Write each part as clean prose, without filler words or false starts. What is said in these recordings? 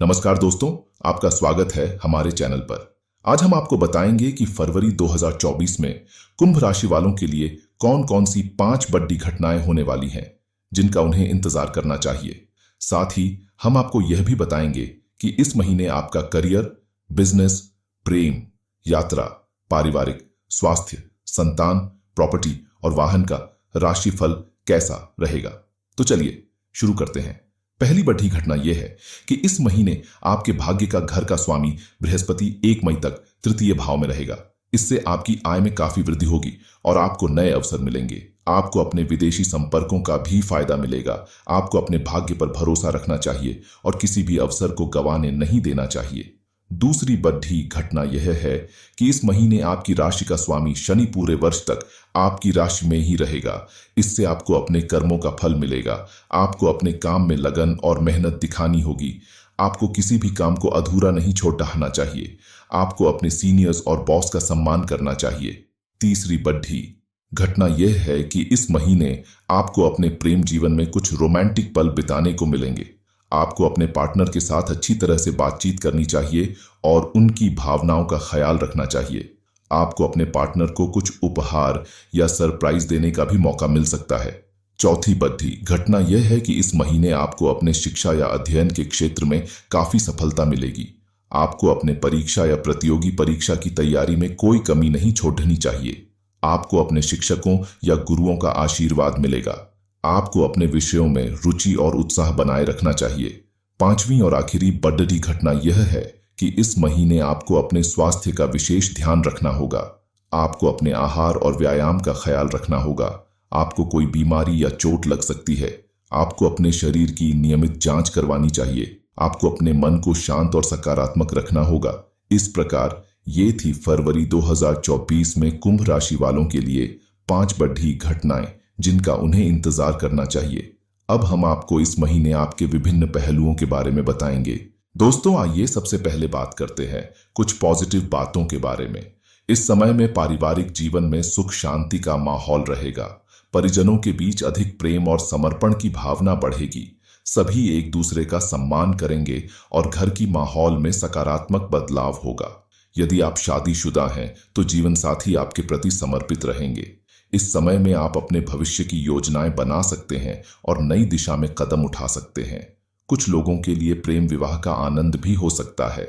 नमस्कार दोस्तों, आपका स्वागत है हमारे चैनल पर। आज हम आपको बताएंगे कि फरवरी 2024 में कुंभ राशि वालों के लिए कौन कौन सी 5 बड़ी घटनाएं होने वाली हैं जिनका उन्हें इंतजार करना चाहिए। साथ ही हम आपको यह भी बताएंगे कि इस महीने आपका करियर, बिजनेस, प्रेम, यात्रा, पारिवारिक, स्वास्थ्य, संतान, प्रॉपर्टी और वाहन का राशिफल कैसा रहेगा। तो चलिए शुरू करते हैं। पहली बड़ी घटना यह है कि इस महीने आपके भाग्य का घर का स्वामी बृहस्पति 1 मई तक तृतीय भाव में रहेगा। इससे आपकी आय में काफी वृद्धि होगी और आपको नए अवसर मिलेंगे। आपको अपने विदेशी संपर्कों का भी फायदा मिलेगा। आपको अपने भाग्य पर भरोसा रखना चाहिए और किसी भी अवसर को गंवाने नहीं देना चाहिए। दूसरी बड़ी घटना यह है कि इस महीने आपकी राशि का स्वामी शनि पूरे वर्ष तक आपकी राशि में ही रहेगा। इससे आपको अपने कर्मों का फल मिलेगा। आपको अपने काम में लगन और मेहनत दिखानी होगी। आपको किसी भी काम को अधूरा नहीं छोड़ना चाहिए। आपको अपने सीनियर्स और बॉस का सम्मान करना चाहिए। तीसरी बड़ी घटना यह है कि इस महीने आपको अपने प्रेम जीवन में कुछ रोमांटिक पल बिताने को मिलेंगे। आपको अपने पार्टनर के साथ अच्छी तरह से बातचीत करनी चाहिए और उनकी भावनाओं का ख्याल रखना चाहिए। आपको अपने पार्टनर को कुछ उपहार या सरप्राइज देने का भी मौका मिल सकता है। चौथी बड़ी घटना यह है कि इस महीने आपको अपने शिक्षा या अध्ययन के क्षेत्र में काफी सफलता मिलेगी। आपको अपने परीक्षा या प्रतियोगी परीक्षा की तैयारी में कोई कमी नहीं छोड़नी चाहिए। आपको अपने शिक्षकों या गुरुओं का आशीर्वाद मिलेगा। आपको अपने विषयों में रुचि और उत्साह बनाए रखना चाहिए। पांचवी और आखिरी बड़ी घटना यह है कि इस महीने आपको अपने स्वास्थ्य का विशेष ध्यान रखना होगा। आपको अपने आहार और व्यायाम का ख्याल रखना होगा। आपको कोई बीमारी या चोट लग सकती है। आपको अपने शरीर की नियमित जांच करवानी चाहिए। आपको अपने मन को शांत और सकारात्मक रखना होगा। इस प्रकार ये थी फरवरी 2024 में कुंभ राशि वालों के लिए 5 बड़ी घटनाएं जिनका उन्हें इंतजार करना चाहिए। अब हम आपको इस महीने आपके विभिन्न पहलुओं के बारे में बताएंगे। दोस्तों, आइए सबसे पहले बात करते हैं कुछ पॉजिटिव बातों के बारे में। इस समय में पारिवारिक जीवन में सुख शांति का माहौल रहेगा। परिजनों के बीच अधिक प्रेम और समर्पण की भावना बढ़ेगी। सभी एक दूसरे का सम्मान करेंगे और घर की माहौल में सकारात्मक बदलाव होगा। यदि आप शादीशुदा हैं तो जीवन साथी आपके प्रति समर्पित रहेंगे। इस समय में आप अपने भविष्य की योजनाएं बना सकते हैं और नई दिशा में कदम उठा सकते हैं। कुछ लोगों के लिए प्रेम विवाह का आनंद भी हो सकता है।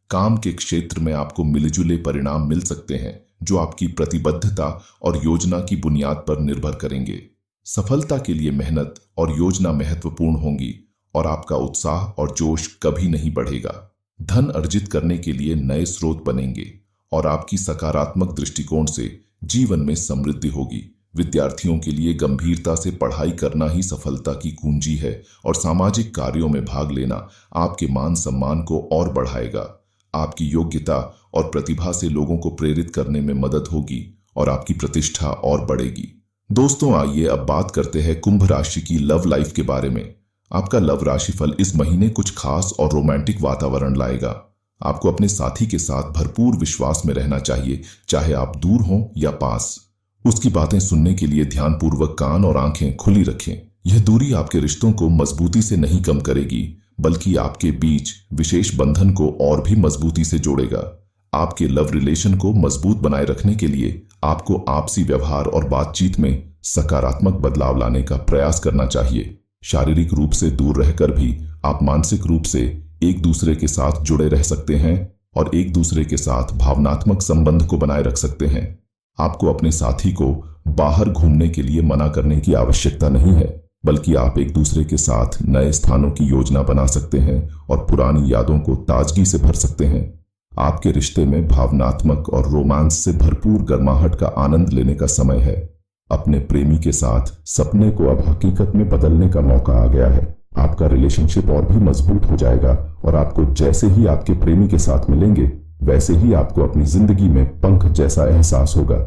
काम के क्षेत्र में आपको मिलजुले परिणाम मिल सकते हैं जो आपकी प्रतिबद्धता और योजना की बुनियाद पर निर्भर करेंगे। सफलता के लिए मेहनत और योजना महत्वपूर्ण होंगी और आपका उत्साह और जोश कभी नहीं बढ़ेगा। धन अर्जित करने के लिए नए स्रोत बनेंगे और आपकी सकारात्मक दृष्टिकोण से जीवन में समृद्धि होगी। विद्यार्थियों के लिए गंभीरता से पढ़ाई करना ही सफलता की कुंजी है और सामाजिक कार्यों में भाग लेना आपके मान सम्मान को और बढ़ाएगा। आपकी योग्यता और प्रतिभा से लोगों को प्रेरित करने में मदद होगी और आपकी प्रतिष्ठा और बढ़ेगी। दोस्तों, आइए अब बात करते हैं कुंभ राशि की लव लाइफ के बारे में। आपका लव राशिफल इस महीने कुछ खास और रोमांटिक वातावरण लाएगा। आपको अपने साथी के साथ भरपूर विश्वास में रहना चाहिए, चाहे आप दूर हों या पास। उसकी बातें सुनने के लिए ध्यानपूर्वक कान और आंखें खुली रखें। यह दूरी आपके रिश्तों को मजबूती से नहीं कम करेगी, बल्कि आपके बीच विशेष बंधन को और भी मजबूती से जोड़ेगा। आपके लव रिलेशन को मजबूत बनाए रखने के लिए आपको आपसी व्यवहार और बातचीत में सकारात्मक बदलाव लाने का प्रयास करना चाहिए। शारीरिक रूप से दूर रहकर भी आप मानसिक रूप से एक दूसरे के साथ जुड़े रह सकते हैं और एक दूसरे के साथ भावनात्मक संबंध को बनाए रख सकते हैं। आपको अपने साथी को बाहर घूमने के लिए मना करने की आवश्यकता नहीं है, बल्कि आप एक दूसरे के साथ नए स्थानों की योजना बना सकते हैं और पुरानी यादों को ताजगी से भर सकते हैं। आपके रिश्ते में भावनात्मक और रोमांस से भरपूर गर्माहट का आनंद लेने का समय है। अपने प्रेमी के साथ सपने को अब हकीकत में बदलने का मौका आ गया है। आपका रिलेशनशिप और भी मजबूत हो जाएगा और आपको जैसे ही आपके प्रेमी के साथ मिलेंगे वैसे ही आपको अपनी जिंदगी में पंख जैसा एहसास होगा।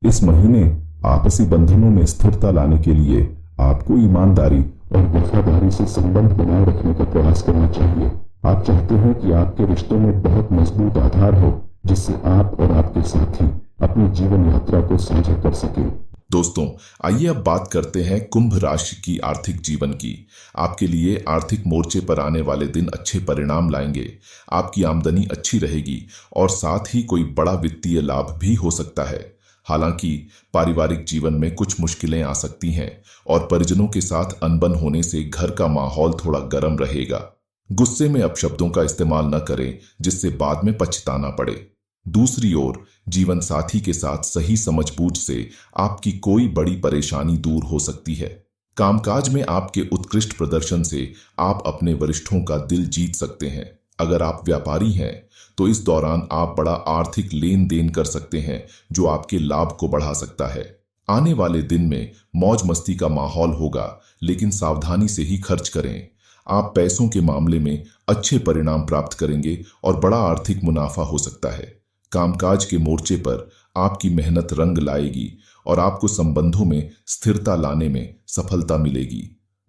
इस महीने आपसी बंधनों में स्थिरता लाने के लिए आपको ईमानदारी और वफादारी से संबंध बनाए रखने का प्रयास करना चाहिए। आप चाहते हैं कि आपके रिश्तों में बहुत मजबूत आधार हो जिससे आप और आपके साथी अपनी जीवन यात्रा को साझा कर सके। दोस्तों, आइए अब बात करते हैं कुंभ राशि की आर्थिक जीवन की। आपके लिए आर्थिक मोर्चे पर आने वाले दिन अच्छे परिणाम लाएंगे। आपकी आमदनी अच्छी रहेगी और साथ ही कोई बड़ा वित्तीय लाभ भी हो सकता है। हालांकि पारिवारिक जीवन में कुछ मुश्किलें आ सकती हैं और परिजनों के साथ अनबन होने से घर का माहौल थोड़ा गर्म रहेगा। गुस्से में अपशब्दों का इस्तेमाल न करें, जिससे बाद में पछताना पड़े। दूसरी ओर जीवन साथी के साथ सही समझबूझ से आपकी कोई बड़ी परेशानी दूर हो सकती है। कामकाज में आपके उत्कृष्ट प्रदर्शन से आप अपने वरिष्ठों का दिल जीत सकते हैं। अगर आप व्यापारी हैं तो इस दौरान आप बड़ा आर्थिक लेन देन कर सकते हैं, जो आपके लाभ को बढ़ा सकता है। आने वाले दिन में मौज मस्ती का माहौल होगा, लेकिन सावधानी से ही खर्च करें। आप पैसों के मामले में अच्छे परिणाम प्राप्त करेंगे और बड़ा आर्थिक मुनाफा हो सकता है। कामकाज के मोर्चे पर आपकी मेहनत रंग लाएगी और आपको संबंधों में स्थिरता लाने में सफलता मिलेगी।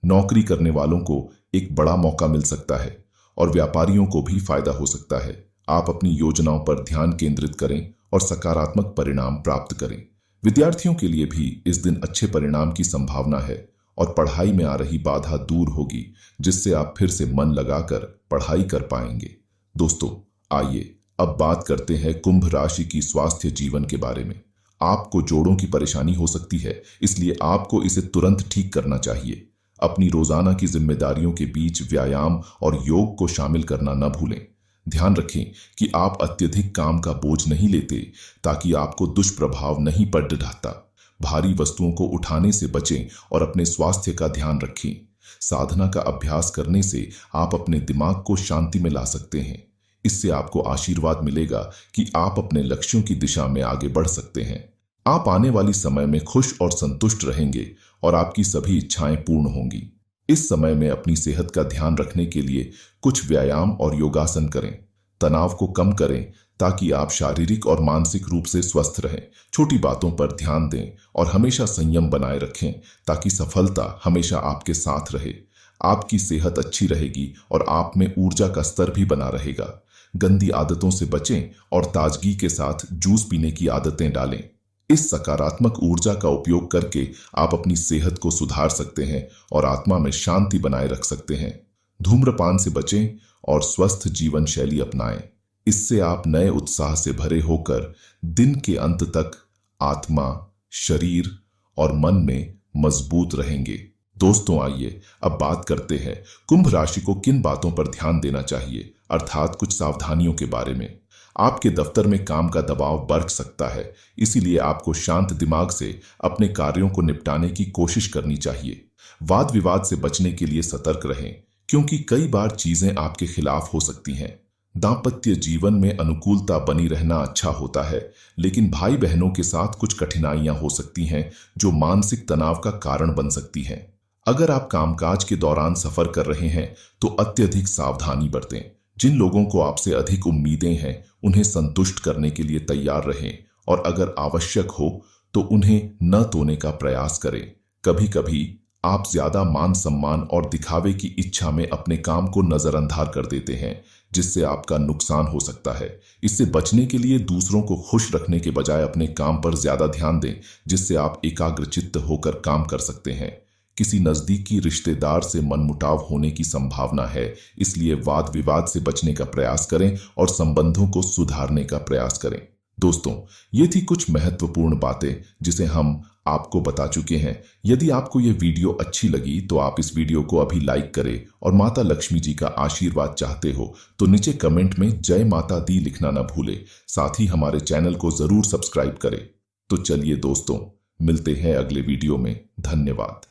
नौकरी करने वालों को एक बड़ा मौका मिल सकता है और व्यापारियों को भी फायदा हो सकता है। आप अपनी योजनाओं पर ध्यान केंद्रित करें और सकारात्मक परिणाम प्राप्त करें। विद्यार्थियों के लिए भी इस दिन अच्छे परिणाम की संभावना है और पढ़ाई में आ रही बाधा दूर होगी, जिससे आप फिर से मन लगाकर पढ़ाई कर पाएंगे। दोस्तों, आइए अब बात करते हैं कुंभ राशि की स्वास्थ्य जीवन के बारे में। आपको जोड़ों की परेशानी हो सकती है, इसलिए आपको इसे तुरंत ठीक करना चाहिए। अपनी रोजाना की जिम्मेदारियों के बीच व्यायाम और योग को शामिल करना न भूलें। ध्यान रखें कि आप अत्यधिक काम का बोझ नहीं लेते, ताकि आपको दुष्प्रभाव नहीं पड़ ढाता। भारी वस्तुओं को उठाने से बचें और अपने स्वास्थ्य का ध्यान रखें। साधना का अभ्यास करने से आप अपने दिमाग को शांति में ला सकते हैं। इससे आपको आशीर्वाद मिलेगा कि आप अपने लक्ष्यों की दिशा में आगे बढ़ सकते हैं। आप आने वाली समय में खुश और संतुष्ट रहेंगे और आपकी सभी इच्छाएं पूर्ण होंगी। इस समय में अपनी सेहत का ध्यान रखने के लिए कुछ व्यायाम और योगासन करें। तनाव को कम करें ताकि आप शारीरिक और मानसिक रूप से स्वस्थ रहें। छोटी बातों पर ध्यान दें और हमेशा संयम बनाए रखें, ताकि सफलता हमेशा आपके साथ रहे। आपकी सेहत अच्छी रहेगी और आप में ऊर्जा का स्तर भी बना रहेगा। गंदी आदतों से बचें और ताजगी के साथ जूस पीने की आदतें डालें। इस सकारात्मक ऊर्जा का उपयोग करके आप अपनी सेहत को सुधार सकते हैं और आत्मा में शांति बनाए रख सकते हैं। धूम्रपान से बचें और स्वस्थ जीवन शैली अपनाएं। इससे आप नए उत्साह से भरे होकर दिन के अंत तक आत्मा, शरीर और मन में मजबूत रहेंगे। दोस्तों, आइए अब बात करते हैं कुंभ राशि को किन बातों पर ध्यान देना चाहिए, अर्थात कुछ सावधानियों के बारे में। आपके दफ्तर में काम का दबाव बढ़ सकता है, इसीलिए आपको शांत दिमाग से अपने कार्यों को निपटाने की कोशिश करनी चाहिए। वाद विवाद से बचने के लिए सतर्क रहें, क्योंकि कई बार चीजें आपके खिलाफ हो सकती हैं। दांपत्य जीवन में अनुकूलता बनी रहना अच्छा होता है, लेकिन भाई बहनों के साथ कुछ कठिनाइयां हो सकती हैं, जो मानसिक तनाव का कारण बन सकती हैं। अगर आप कामकाज के दौरान सफर कर रहे हैं तो अत्यधिक सावधानी बरतें। जिन लोगों को आपसे अधिक उम्मीदें हैं, उन्हें संतुष्ट करने के लिए तैयार रहें और अगर आवश्यक हो तो उन्हें न तोड़ने का प्रयास करें। कभी कभी आप ज्यादा मान सम्मान और दिखावे की इच्छा में अपने काम को नजरअंदाज कर देते हैं, जिससे आपका नुकसान हो सकता है। इससे बचने के लिए दूसरों को खुश रखने के बजाय अपने काम पर ज्यादा ध्यान दें, जिससे आप एकाग्रचित्त होकर काम कर सकते हैं। किसी नजदीकी रिश्तेदार से मनमुटाव होने की संभावना है, इसलिए वाद विवाद से बचने का प्रयास करें और संबंधों को सुधारने का प्रयास करें। दोस्तों, ये थी कुछ महत्वपूर्ण बातें जिसे हम आपको बता चुके हैं। यदि आपको ये वीडियो अच्छी लगी तो आप इस वीडियो को अभी लाइक करें और माता लक्ष्मी जी का आशीर्वाद चाहते हो तो नीचे कमेंट में जय माता दी लिखना न भूलें। साथ ही हमारे चैनल को जरूर सब्सक्राइब करें। तो चलिए दोस्तों, मिलते हैं अगले वीडियो में। धन्यवाद।